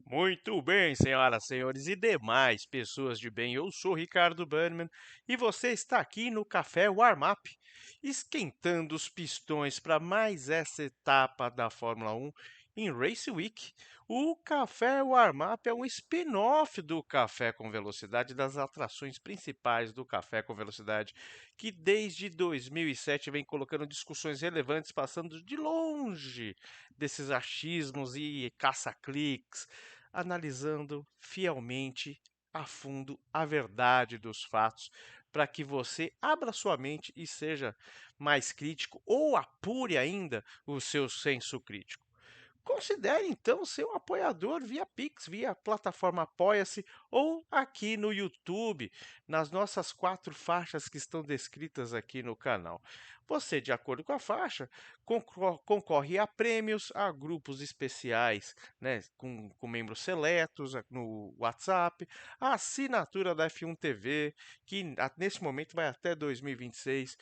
Muito bem, senhoras, senhores e demais pessoas de bem. Eu sou Ricardo Bannerman e você está aqui no Café Warm Up, esquentando os pistões para mais essa etapa da Fórmula 1 em Race Week. O Café Warm Up é um spin-off do Café com Velocidade, das atrações principais do Café com Velocidade, que desde 2007 vem colocando discussões relevantes, passando de longe desses achismos e caça-cliques, analisando fielmente, a fundo, a verdade dos fatos, para que você abra sua mente e seja mais crítico ou apure ainda o seu senso crítico. Considere então ser um apoiador via Pix, via plataforma Apoia-se ou aqui no YouTube, nas nossas 4 faixas que estão descritas aqui no canal. Você, de acordo com a faixa, concorre a prêmios, a grupos especiais, né, com membros seletos no WhatsApp, a assinatura da F1 TV, que nesse momento vai até 2026,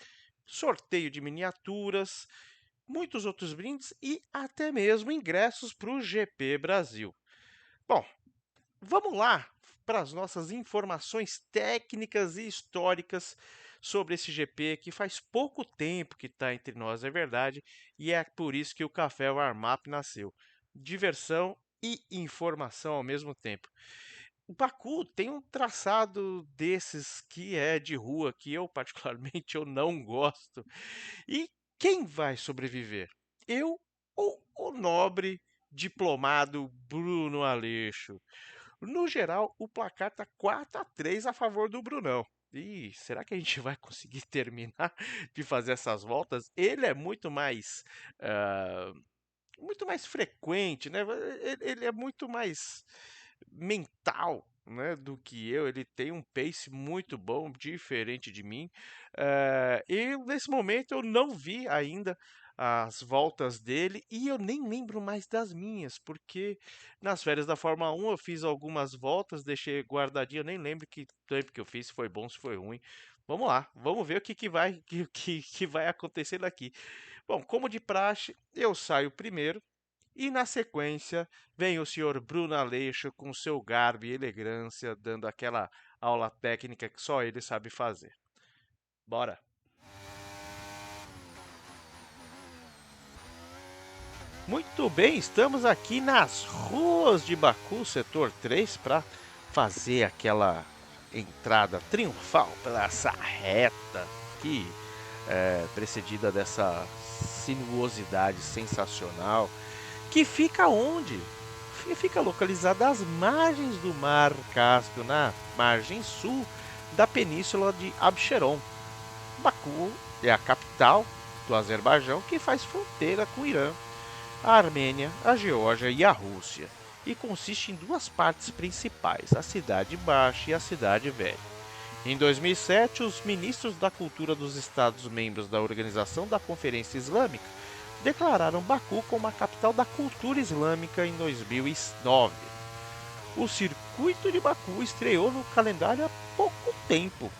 sorteio de miniaturas, muitos outros brindes e até mesmo ingressos para o GP Brasil. Bom, vamos lá para as nossas informações técnicas e históricas sobre esse GP que faz pouco tempo que está entre nós, é verdade, e é por isso que o Café Warm Up nasceu. Diversão e informação ao mesmo tempo. O Baku tem um traçado desses que é de rua, que eu particularmente eu não gosto, e quem vai sobreviver? Eu ou o nobre diplomado Bruno Aleixo? No geral, o placar está 4-3 a favor do Brunão. E será que a gente vai conseguir terminar de fazer essas voltas? Ele é ah, muito mais frequente, né? Ele é muito mais mental, né, do que eu. Ele tem um pace muito bom, diferente de mim. E nesse momento eu não vi ainda as voltas dele e eu nem lembro mais das minhas, porque nas férias da Fórmula 1 eu fiz algumas voltas, deixei guardadinho, eu nem lembro que tempo que eu fiz, se foi bom, se foi ruim. Vamos lá, vamos ver o que, que vai que vai acontecer daqui. Bom, como de praxe, eu saio primeiro e na sequência vem o senhor Bruno Aleixo com seu garbo e elegância, dando aquela aula técnica que só ele sabe fazer. Bora! Muito bem, estamos aqui nas ruas de Baku, setor 3, para fazer aquela entrada triunfal pela essa reta que é precedida dessa sinuosidade sensacional, que fica onde? Fica localizada às margens do Mar Cáspio, na margem sul da península de Absheron. Baku é a capital do Azerbaijão, que faz fronteira com o Irã, a Armênia, a Geórgia e a Rússia, e consiste em duas partes principais, a Cidade Baixa e a Cidade Velha. Em 2007, os ministros da cultura dos Estados-membros da Organização da Conferência Islâmica declararam Baku como a capital da cultura islâmica em 2009. O circuito de Baku estreou no calendário há pouco tempo,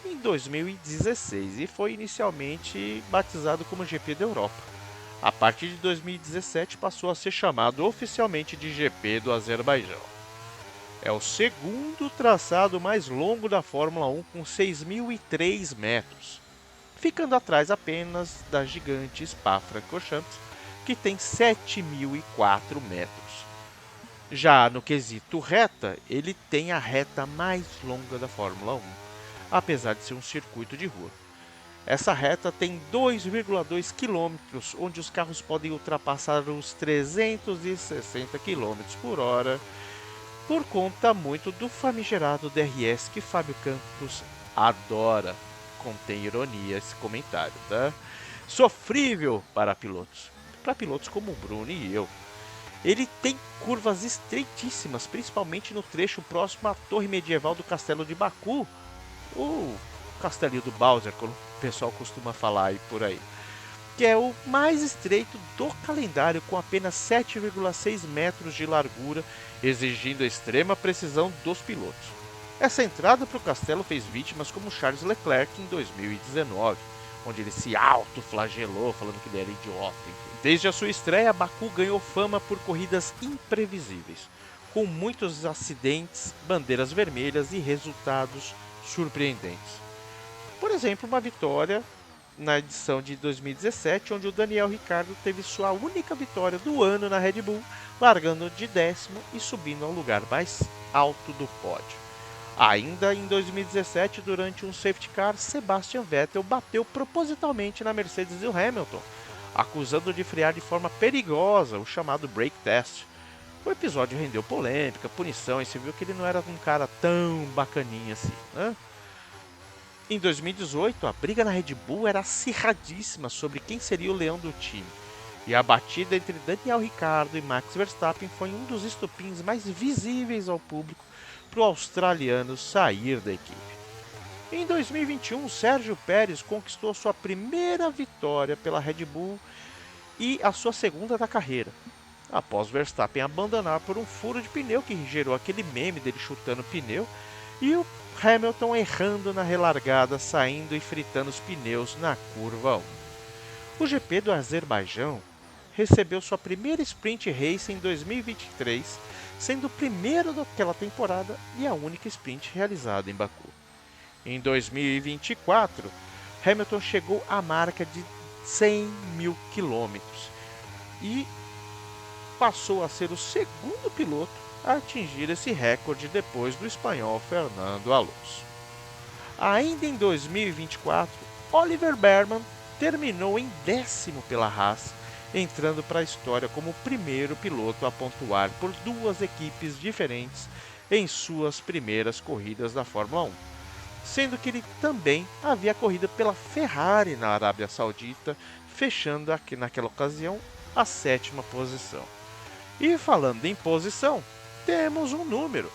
em 2016, e foi inicialmente batizado como GP da Europa. A partir de 2017 passou a ser chamado oficialmente de GP do Azerbaijão. É o segundo traçado mais longo da Fórmula 1 com 6.003 metros, ficando atrás apenas da gigante Spa-Francorchamps, que tem 7.004 metros. Já no quesito reta, ele tem a reta mais longa da Fórmula 1, apesar de ser um circuito de rua. Essa reta tem 2,2 quilômetros, onde os carros podem ultrapassar os 360 quilômetros por hora, por conta muito do famigerado DRS que Fábio Campos adora. Contém ironia esse comentário, tá? Sofrível para pilotos como o Bruno e eu. Ele tem curvas estreitíssimas, principalmente no trecho próximo à torre medieval do Castelo de Baku, o Castelinho do Bowser, como o pessoal costuma falar aí por aí, que é o mais estreito do calendário, com apenas 7,6 metros de largura, exigindo a extrema precisão dos pilotos. Essa entrada para o castelo fez vítimas como Charles Leclerc em 2019, onde ele se autoflagelou falando que ele era idiota. Desde a sua estreia, Baku ganhou fama por corridas imprevisíveis. com muitos acidentes, bandeiras vermelhas e resultados surpreendentes. Por exemplo, uma vitória na edição de 2017, onde o Daniel Ricciardo teve sua única vitória do ano na Red Bull, largando de 10º e subindo ao lugar mais alto do pódio. Ainda em 2017, durante um safety car, Sebastian Vettel bateu propositalmente na Mercedes e o Hamilton, acusando de frear de forma perigosa, o chamado brake test. O episódio rendeu polêmica, punição, e se viu que ele não era um cara tão bacaninha assim, né? Em 2018, a briga na Red Bull era acirradíssima sobre quem seria o leão do time. E a batida entre Daniel Ricciardo e Max Verstappen foi um dos estupins mais visíveis ao público para o australiano sair da equipe. Em 2021, Sérgio Pérez conquistou sua primeira vitória pela Red Bull e a sua segunda da carreira, após Verstappen abandonar por um furo de pneu que gerou aquele meme dele chutando o pneu e o Hamilton errando na relargada, saindo e fritando os pneus na curva 1. O GP do Azerbaijão recebeu sua primeira sprint race em 2023, sendo o primeiro daquela temporada e a única sprint realizada em Baku. Em 2024, Hamilton chegou à marca de 100 mil quilômetros e passou a ser o segundo piloto a atingir esse recorde depois do espanhol Fernando Alonso. Ainda em 2024, Oliver Bearman terminou em 10º pela Haas, entrando para a história como o primeiro piloto a pontuar por duas equipes diferentes em suas primeiras corridas da Fórmula 1, sendo que ele também havia corrido pela Ferrari na Arábia Saudita, fechando aqui naquela ocasião a 7ª posição. E falando em posição, temos um número.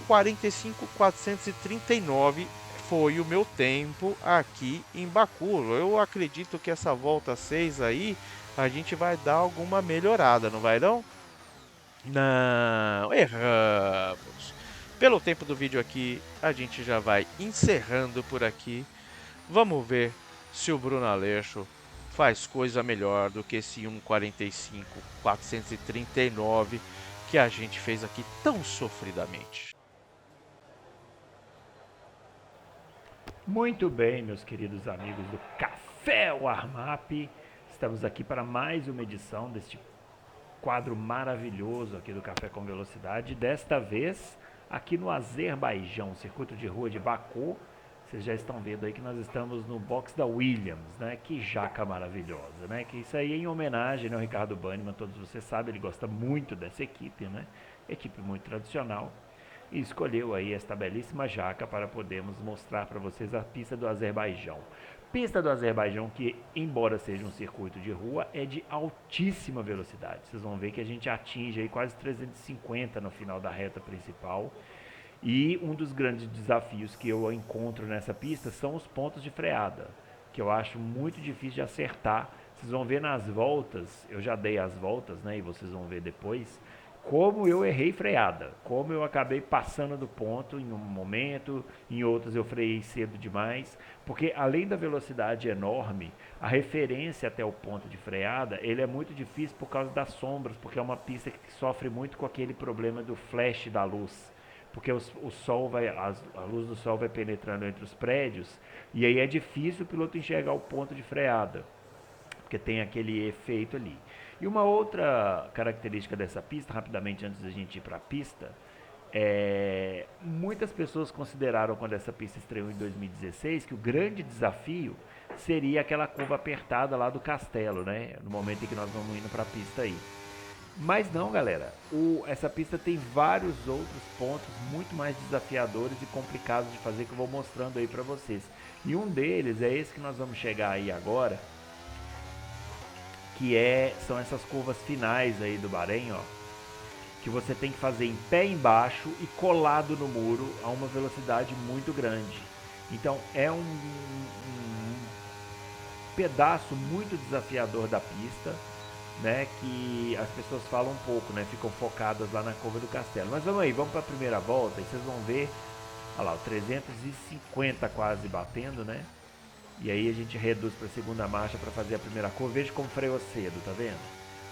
1:45.439 foi o meu tempo aqui em Baku. Eu acredito que essa volta 6 aí, a gente vai dar alguma melhorada, não vai não? Não, erramos. Pelo tempo do vídeo aqui, a gente já vai encerrando por aqui. Vamos ver se o Bruno Aleixo faz coisa melhor do que esse 1:45.439 que a gente fez aqui tão sofridamente. Muito bem, meus queridos amigos do Café Warm-Up. Estamos aqui para mais uma edição deste quadro maravilhoso aqui do Café com Velocidade. Desta vez aqui no Azerbaijão, circuito de rua de Baku. Vocês já estão vendo aí que nós estamos no box da Williams, né? Que jaca maravilhosa, né? Que isso aí é em homenagem ao Ricardo Banniman, todos vocês sabem, ele gosta muito dessa equipe, né? Equipe muito tradicional. E escolheu aí esta belíssima jaca para podermos mostrar para vocês a pista do Azerbaijão. Pista do Azerbaijão que, embora seja um circuito de rua, é de altíssima velocidade. Vocês vão ver que a gente atinge aí quase 350 no final da reta principal. E um dos grandes desafios que eu encontro nessa pista são os pontos de freada, que eu acho muito difícil de acertar. Vocês vão ver nas voltas, eu já dei as voltas, né, e vocês vão ver depois, como eu errei freada, como eu acabei passando do ponto em um momento, em outros eu freiei cedo demais, porque além da velocidade enorme, a referência até o ponto de freada, ele é muito difícil por causa das sombras, porque é uma pista que sofre muito com aquele problema do flash da luz. Porque a luz do sol vai penetrando entre os prédios e aí é difícil o piloto enxergar o ponto de freada, porque tem aquele efeito ali. E uma outra característica dessa pista, rapidamente antes da gente ir para a pista, muitas pessoas consideraram quando essa pista estreou em 2016 que o grande desafio seria aquela curva apertada lá do Castelo, né? No momento em que nós vamos indo para a pista aí. Mas não, galera, essa pista tem vários outros pontos muito mais desafiadores e complicados de fazer que eu vou mostrando aí pra vocês. E um deles é esse que nós vamos chegar aí agora, que são essas curvas finais aí do Bahrein, ó, que você tem que fazer em pé embaixo e colado no muro a uma velocidade muito grande. Então é um pedaço muito desafiador da pista, né, que as pessoas falam um pouco, né, ficam focadas lá na curva do Castelo. Mas vamos aí, vamos para a primeira volta e vocês vão ver, olha lá, o 350 quase batendo, né? E aí a gente reduz para a segunda marcha para fazer a primeira curva. Veja como freou cedo, tá vendo?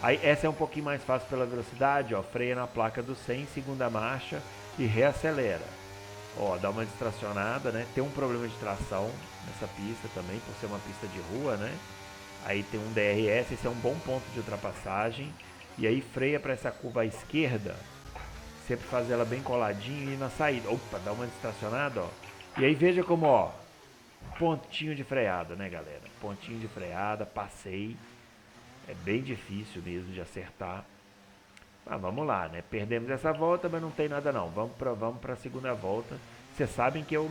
Aí essa é um pouquinho mais fácil pela velocidade, ó, freia na placa do 100, segunda marcha e reacelera. Ó, dá uma distracionada, né? Tem um problema de tração nessa pista também, por ser uma pista de rua, né? Aí tem um DRS, esse é um bom ponto de ultrapassagem. E aí freia para essa curva à esquerda, sempre faz ela bem coladinho e na saída. Opa, dá uma distracionada, ó. E aí veja como, ó, pontinho de freada, né, galera? Pontinho de freada, passei. É bem difícil mesmo de acertar. Mas vamos lá, né? Perdemos essa volta, mas não tem nada não. Vamos para a segunda volta. Vocês sabem que eu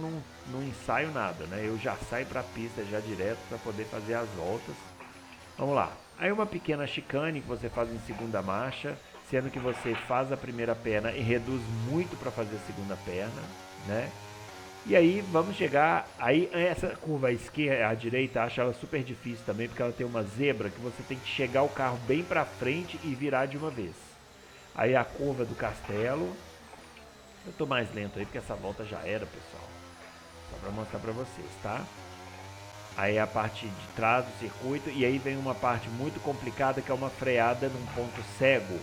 não ensaio nada, né? Eu já saio para a pista já direto para poder fazer as voltas. Vamos lá. Aí uma pequena chicane que você faz em segunda marcha, sendo que você faz a primeira perna e reduz muito para fazer a segunda perna, né? E aí vamos chegar, aí essa curva à esquerda, à direita, acho ela super difícil também, porque ela tem uma zebra que você tem que chegar o carro bem para frente e virar de uma vez. Aí a curva do Castelo, eu tô mais lento aí porque essa volta já era, pessoal. Só para mostrar para vocês, tá? Aí a parte de trás do circuito e aí vem uma parte muito complicada que é uma freada num ponto cego.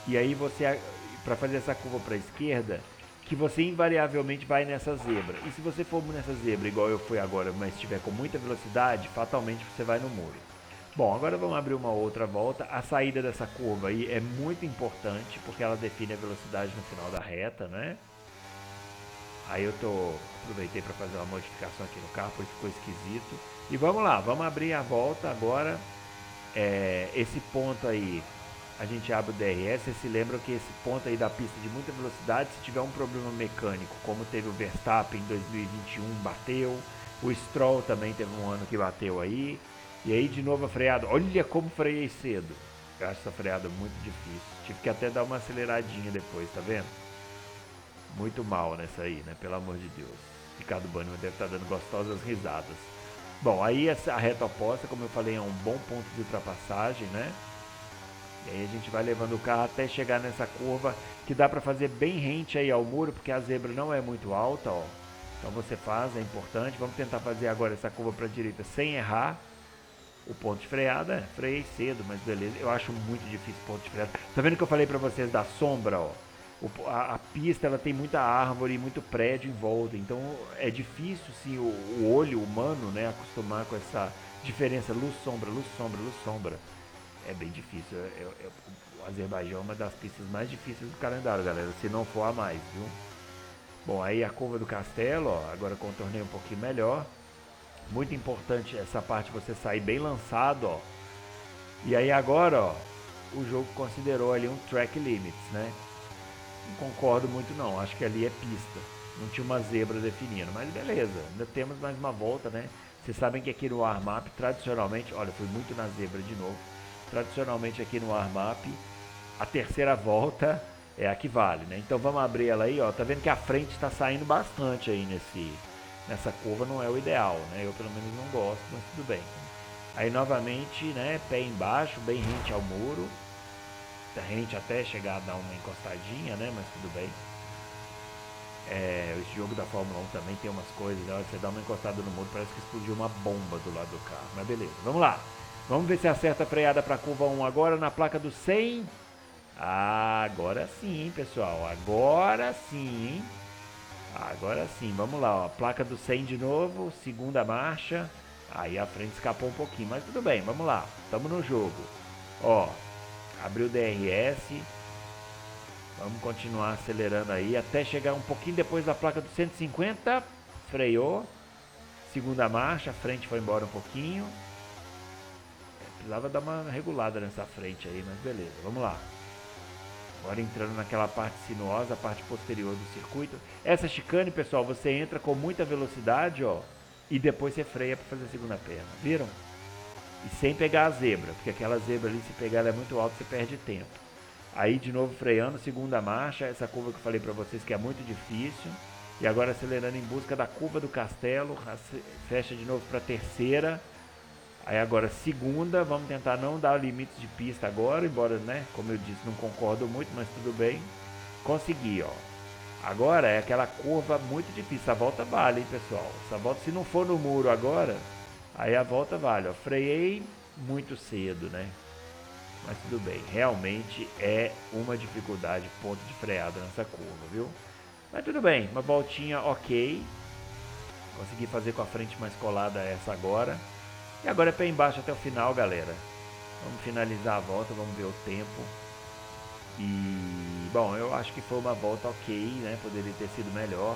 E aí você, para fazer essa curva para a esquerda, que você invariavelmente vai nessa zebra. E se você for nessa zebra igual eu fui agora, mas estiver com muita velocidade, fatalmente você vai no muro. Bom, agora vamos abrir uma outra volta. A saída dessa curva aí é muito importante, porque ela define a velocidade no final da reta, né? Aí eu aproveitei para fazer uma modificação aqui no carro, porque ficou esquisito. E vamos lá, vamos abrir a volta agora. Esse ponto aí, a gente abre o DRS. Vocês se lembram que esse ponto aí da pista de muita velocidade, se tiver um problema mecânico, como teve o Verstappen em 2021, bateu. O Stroll também teve um ano que bateu aí. E aí de novo a freada. Olha como freiei cedo. Eu acho essa freada muito difícil. Tive que até dar uma aceleradinha depois, tá vendo? Muito mal nessa aí, né? Pelo amor de Deus. Ricardo Banniman deve estar dando gostosas risadas. Bom, aí a reta oposta, como eu falei, é um bom ponto de ultrapassagem, né? E aí a gente vai levando o carro até chegar nessa curva que dá para fazer bem rente aí ao muro, porque a zebra não é muito alta, ó. Então você faz, é importante. Vamos tentar fazer agora essa curva para a direita sem errar. O ponto de freada, freiei cedo, mas beleza. Eu acho muito difícil o ponto de freada. Tá vendo que eu falei para vocês da sombra, ó? A pista ela tem muita árvore e muito prédio em volta, então é difícil sim o olho humano, né, acostumar com essa diferença luz sombra, luz sombra, luz sombra. É bem difícil. O Azerbaijão é uma das pistas mais difíceis do calendário, galera, se não for a mais, viu? Bom, aí a curva do Castelo, ó, agora contornei um pouquinho melhor. Muito importante essa parte você sair bem lançado, ó. E aí agora, ó, o jogo considerou ali um track limits, né? Não concordo muito não, acho que ali é pista. Não tinha uma zebra definindo, mas beleza, ainda temos mais uma volta, né? Vocês sabem que aqui no warm-up, tradicionalmente, olha, fui muito na zebra de novo. Tradicionalmente aqui no warm-up, a terceira volta é a que vale, né? Então vamos abrir ela aí, ó. Tá vendo que a frente está saindo bastante aí nessa curva, não é o ideal, né? Eu pelo menos não gosto, mas tudo bem. Aí novamente, né, pé embaixo, bem rente ao muro. Rente até chegar a dar uma encostadinha, né? Mas tudo bem. Esse jogo da Fórmula 1 também tem umas coisas, né? Você dá uma encostada no muro, parece que explodiu uma bomba do lado do carro. Mas beleza, vamos lá. Vamos ver se acerta a freada para a curva 1 agora na placa do 100. Ah, agora sim, hein, pessoal. Agora sim, hein? Agora sim, vamos lá, ó. Placa do 100 de novo, segunda marcha. Aí a frente escapou um pouquinho, mas tudo bem, vamos lá. Estamos no jogo. Ó, abriu o DRS. Vamos continuar acelerando aí até chegar um pouquinho depois da placa do 150. Freou. Segunda marcha, a frente foi embora um pouquinho. Precisava dar uma regulada nessa frente aí, mas beleza, vamos lá. Agora entrando naquela parte sinuosa, a parte posterior do circuito. Essa chicane, pessoal, você entra com muita velocidade, ó, e depois você freia para fazer a segunda perna. Viram? E sem pegar a zebra, porque aquela zebra ali, se pegar ela é muito alta, você perde tempo. Aí de novo freando, segunda marcha, essa curva que eu falei para vocês que é muito difícil. E agora acelerando em busca da curva do Castelo, fecha de novo para a terceira. Aí agora segunda, vamos tentar não dar limites de pista agora, embora, né, como eu disse, não concordo muito, mas tudo bem. Consegui, ó. Agora é aquela curva muito difícil, a volta vale, hein, pessoal. Essa volta, se não for no muro agora, aí a volta vale, ó. Freiei muito cedo, né. Mas tudo bem, realmente é uma dificuldade, ponto de freada nessa curva, viu? Mas tudo bem, uma voltinha ok. Consegui fazer com a frente mais colada essa agora. E agora é pé embaixo até o final, galera. Vamos finalizar a volta, vamos ver o tempo. E, bom, eu acho que foi uma volta ok, né? Poderia ter sido melhor.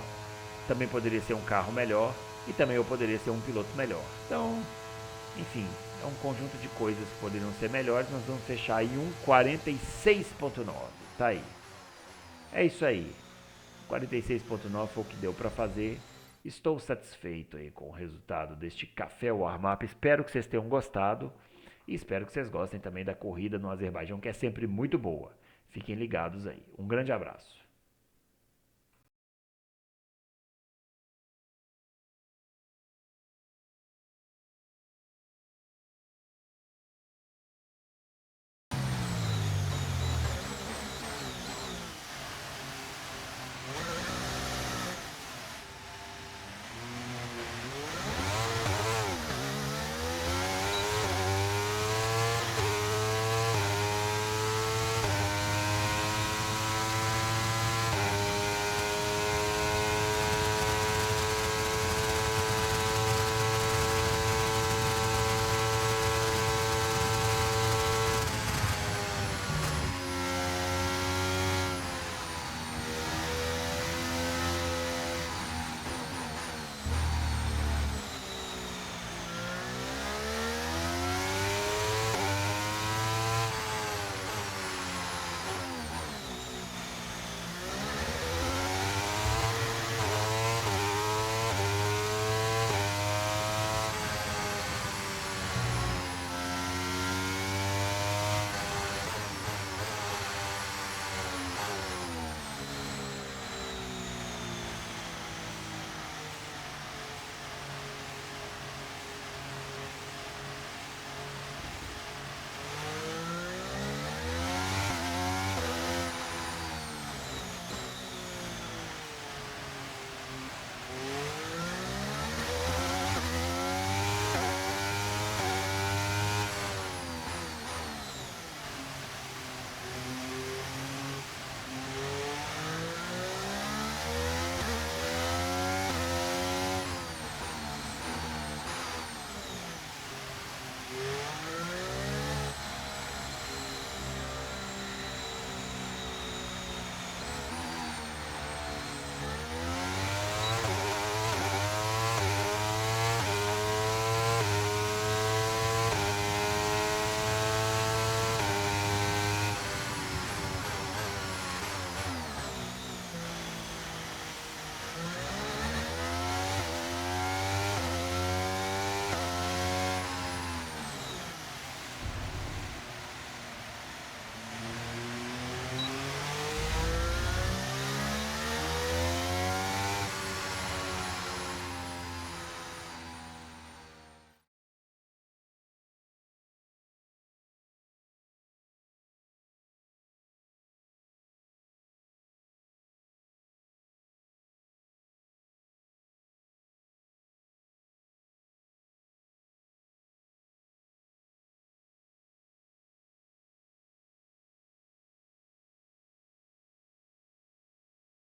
Também poderia ser um carro melhor. E também eu poderia ser um piloto melhor. Então, enfim, é um conjunto de coisas que poderiam ser melhores. Nós vamos fechar aí um 46.9. Tá aí. É isso aí. 46.9 foi o que deu para fazer. Estou satisfeito aí com o resultado deste café warm-up. Espero que vocês tenham gostado e espero que vocês gostem também da corrida no Azerbaijão, que é sempre muito boa. Fiquem ligados aí. Um grande abraço.